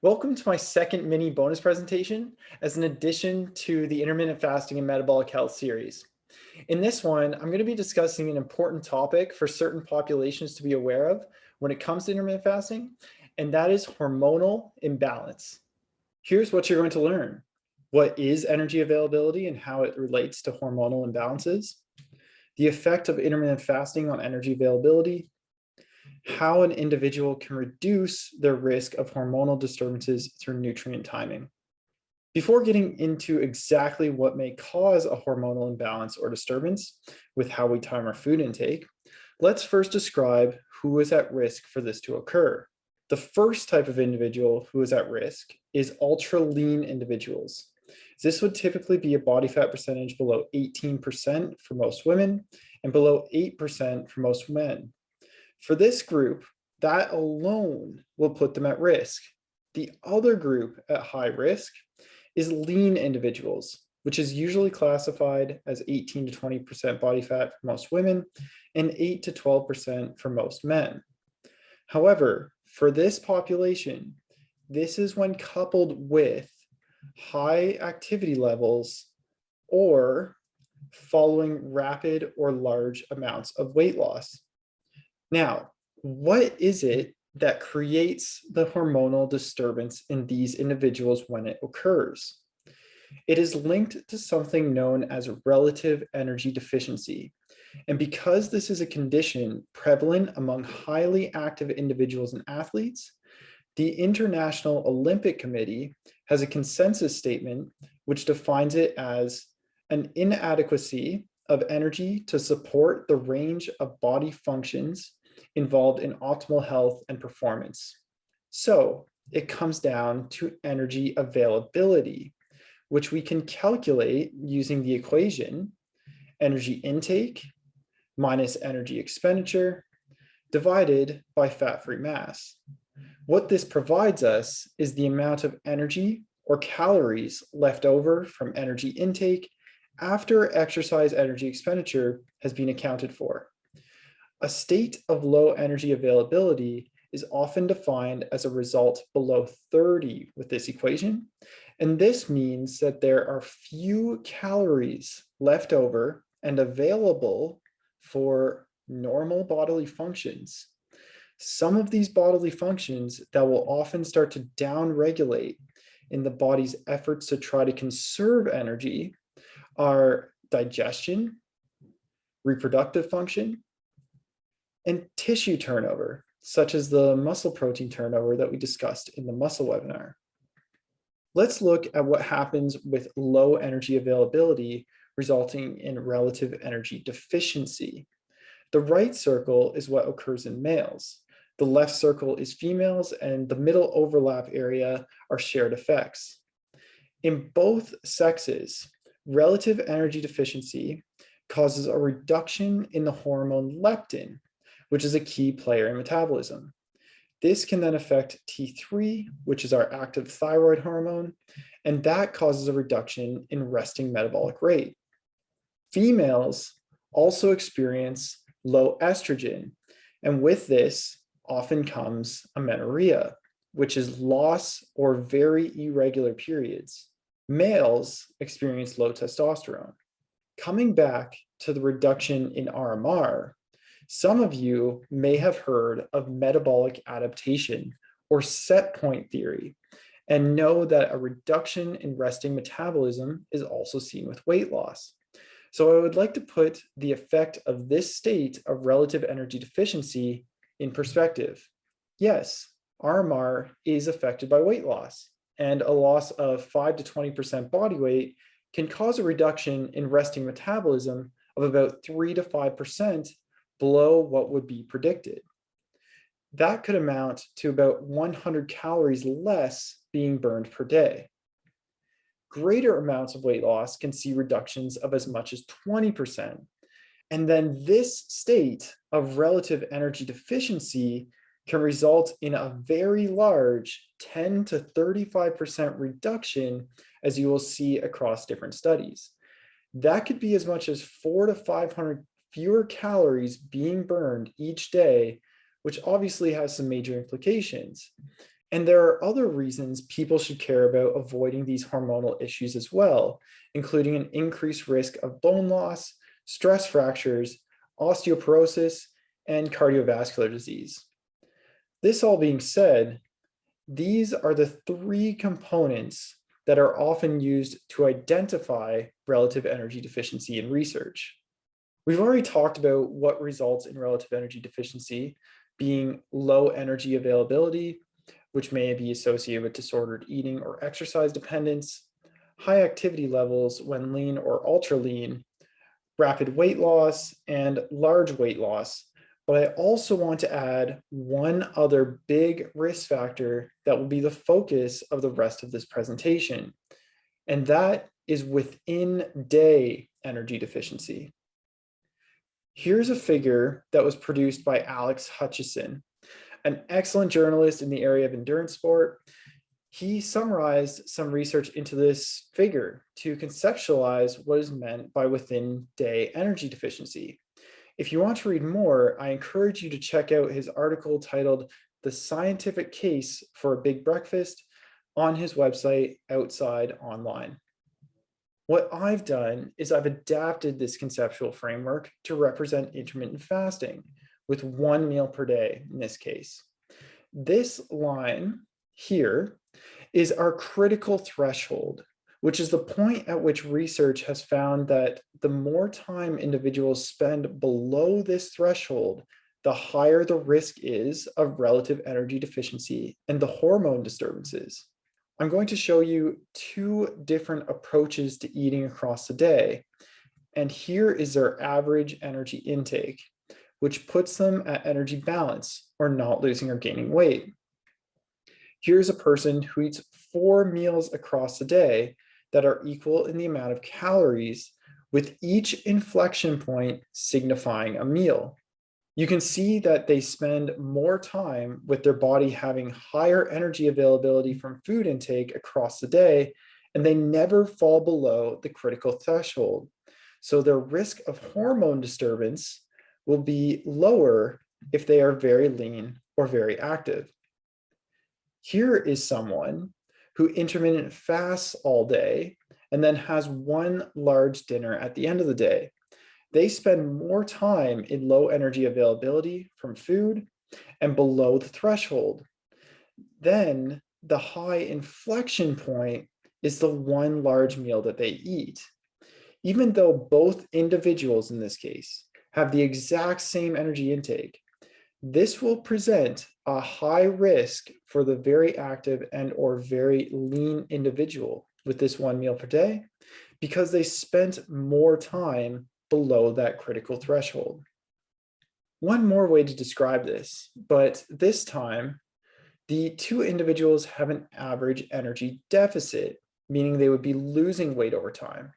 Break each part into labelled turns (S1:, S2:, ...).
S1: Welcome to my second mini bonus presentation as an addition to the intermittent fasting and metabolic health series. In this one, I'm going to be discussing an important topic for certain populations to be aware of when it comes to intermittent fasting, and that is hormonal imbalance. Here's what you're going to learn. What is energy availability and how it relates to hormonal imbalances? The effect of intermittent fasting on energy availability, how an individual can reduce their risk of hormonal disturbances through nutrient timing. Before getting into exactly what may cause a hormonal imbalance or disturbance with how we time our food intake, let's first describe who is at risk for this to occur. The first type of individual who is at risk is ultra lean individuals. This would typically be a body fat percentage below 18% for most women and below 8% for most men. For this group, that alone will put them at risk. The other group at high risk is lean individuals, which is usually classified as 18 to 20% body fat for most women and 8 to 12% for most men. However, for this population, this is when coupled with high activity levels or following rapid or large amounts of weight loss. Now, what is it that creates the hormonal disturbance in these individuals when it occurs? It is linked to something known as relative energy deficiency. And because this is a condition prevalent among highly active individuals and athletes, the International Olympic Committee has a consensus statement which defines it as an inadequacy of energy to support the range of body functions involved in optimal health and performance. So it comes down to energy availability, which we can calculate using the equation energy intake minus energy expenditure divided by fat-free mass. What this provides us is the amount of energy or calories left over from energy intake after exercise energy expenditure has been accounted for. A state of low energy availability is often defined as a result below 30 with this equation. And this means that there are few calories left over and available for normal bodily functions. Some of these bodily functions that will often start to downregulate in the body's efforts to try to conserve energy are digestion, reproductive function, and tissue turnover, such as the muscle protein turnover that we discussed in the muscle webinar. Let's look at what happens with low energy availability resulting in relative energy deficiency. The right circle is what occurs in males. The left circle is females, and the middle overlap area are shared effects. In both sexes, relative energy deficiency causes a reduction in the hormone leptin, which is a key player in metabolism. This can then affect T3, which is our active thyroid hormone, and that causes a reduction in resting metabolic rate. Females also experience low estrogen, and with this often comes amenorrhea, which is loss or very irregular periods. Males experience low testosterone. Coming back to the reduction in RMR, some of you may have heard of metabolic adaptation or set point theory and know that a reduction in resting metabolism is also seen with weight loss. So I would like to put the effect of this state of relative energy deficiency in perspective. Yes, RMR is affected by weight loss, and a loss of 5 to 20% body weight can cause a reduction in resting metabolism of about 3 to 5% below what would be predicted. That could amount to about 100 calories less being burned per day. Greater amounts of weight loss can see reductions of as much as 20%. And then this state of relative energy deficiency can result in a very large 10 to 35% reduction, as you will see across different studies. That could be as much as 400 to 500 fewer calories being burned each day, which obviously has some major implications. And there are other reasons people should care about avoiding these hormonal issues as well, including an increased risk of bone loss, stress fractures, osteoporosis, and cardiovascular disease. This all being said, these are the three components that are often used to identify relative energy deficiency in research. We've already talked about what results in relative energy deficiency, being low energy availability, which may be associated with disordered eating or exercise dependence, high activity levels when lean or ultra lean, rapid weight loss, and large weight loss. But I also want to add one other big risk factor that will be the focus of the rest of this presentation, and that is within day energy deficiency. Here's a figure that was produced by Alex Hutchison, an excellent journalist in the area of endurance sport. He summarized some research into this figure to conceptualize what is meant by within day energy deficiency. If you want to read more, I encourage you to check out his article titled "The Scientific Case for a Big Breakfast" on his website, Outside Online. What I've done is I've adapted this conceptual framework to represent intermittent fasting with 1 meal per day in this case. This line here is our critical threshold, which is the point at which research has found that the more time individuals spend below this threshold, the higher the risk is of relative energy deficiency and the hormone disturbances. I'm going to show you two different approaches to eating across the day. And here is their average energy intake, which puts them at energy balance or not losing or gaining weight. Here's a person who eats 4 meals across the day that are equal in the amount of calories, with each inflection point signifying a meal. You can see that they spend more time with their body having higher energy availability from food intake across the day, and they never fall below the critical threshold. So their risk of hormone disturbance will be lower if they are very lean or very active. Here is someone who intermittent fasts all day and then has one large dinner at the end of the day. They spend more time in low energy availability from food and below the threshold. Then the high inflection point is the one large meal that they eat. Even though both individuals in this case have the exact same energy intake, this will present a high risk for the very active and or very lean individual with this 1 meal per day because they spent more time below that critical threshold. One more way to describe this, but this time, the two individuals have an average energy deficit, meaning they would be losing weight over time.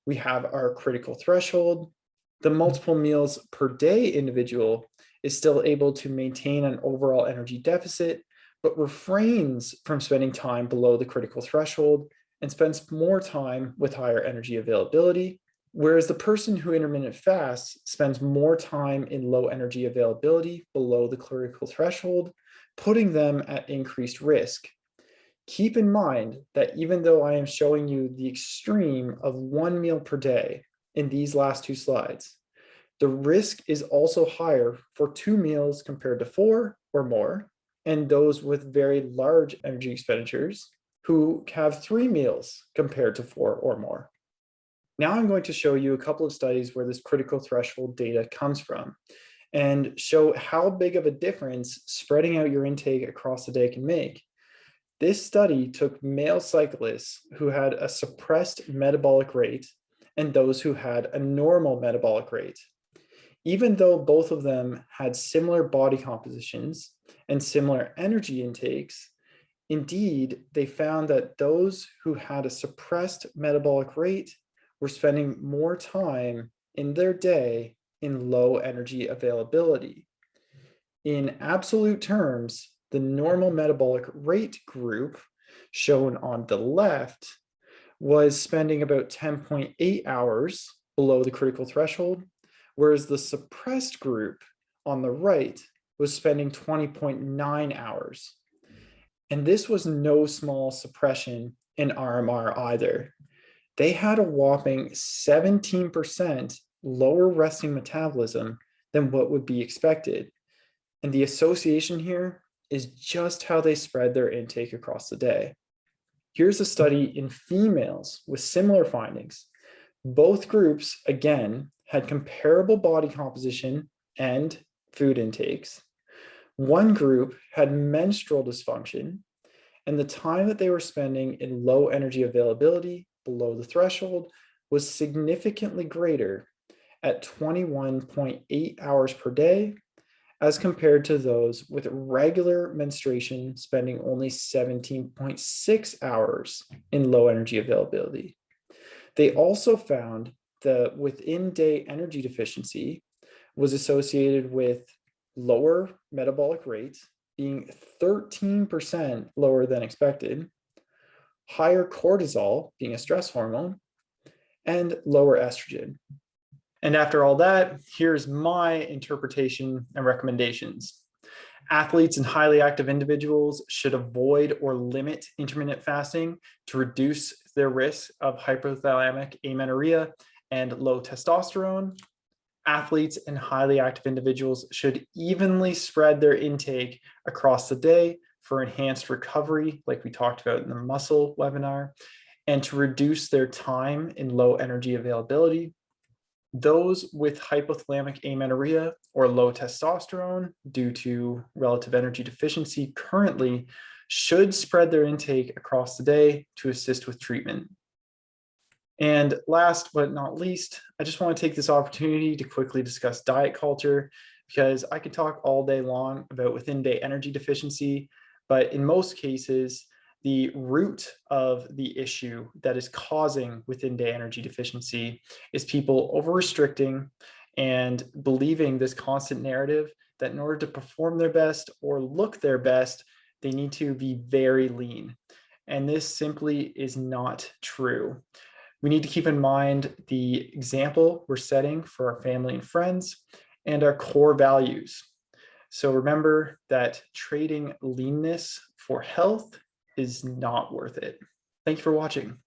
S1: We have our critical threshold. The multiple meals per day individual is still able to maintain an overall energy deficit, but refrains from spending time below the critical threshold and spends more time with higher energy availability. Whereas the person who intermittent fasts spends more time in low energy availability below the critical threshold, putting them at increased risk. Keep in mind that even though I am showing you the extreme of 1 meal per day in these last two slides, the risk is also higher for 2 meals compared to 4 or more, and those with very large energy expenditures who have 3 meals compared to 4 or more. Now I'm going to show you a couple of studies where this critical threshold data comes from and show how big of a difference spreading out your intake across the day can make. This study took male cyclists who had a suppressed metabolic rate and those who had a normal metabolic rate. Even though both of them had similar body compositions and similar energy intakes, indeed, they found that those who had a suppressed metabolic rate were spending more time in their day in low energy availability. In absolute terms, the normal metabolic rate group, shown on the left, was spending about 10.8 hours below the critical threshold, whereas the suppressed group on the right was spending 20.9 hours. And this was no small suppression in RMR either. They had a whopping 17% lower resting metabolism than what would be expected. And the association here is just how they spread their intake across the day. Here's a study in females with similar findings. Both groups, again, had comparable body composition and food intakes. One group had menstrual dysfunction, and the time that they were spending in low energy availability below the threshold was significantly greater at 21.8 hours per day as compared to those with regular menstruation spending only 17.6 hours in low energy availability. They also found the within-day energy deficiency was associated with lower metabolic rates, being 13% lower than expected, higher cortisol, being a stress hormone, and lower estrogen. And after all that, here's my interpretation and recommendations. Athletes and highly active individuals should avoid or limit intermittent fasting to reduce their risk of hypothalamic amenorrhea and low testosterone. Athletes and highly active individuals should evenly spread their intake across the day for enhanced recovery, like we talked about in the muscle webinar, and to reduce their time in low energy availability. Those with hypothalamic amenorrhea or low testosterone due to relative energy deficiency currently should spread their intake across the day to assist with treatment. And last but not least, I just want to take this opportunity to quickly discuss diet culture, because I could talk all day long about within-day energy deficiency, but in most cases, the root of the issue that is causing within-day energy deficiency is people over-restricting and believing this constant narrative that in order to perform their best or look their best, they need to be very lean. And this simply is not true. We need to keep in mind the example we're setting for our family and friends and our core values. So remember that trading leanness for health is not worth it. Thank you for watching.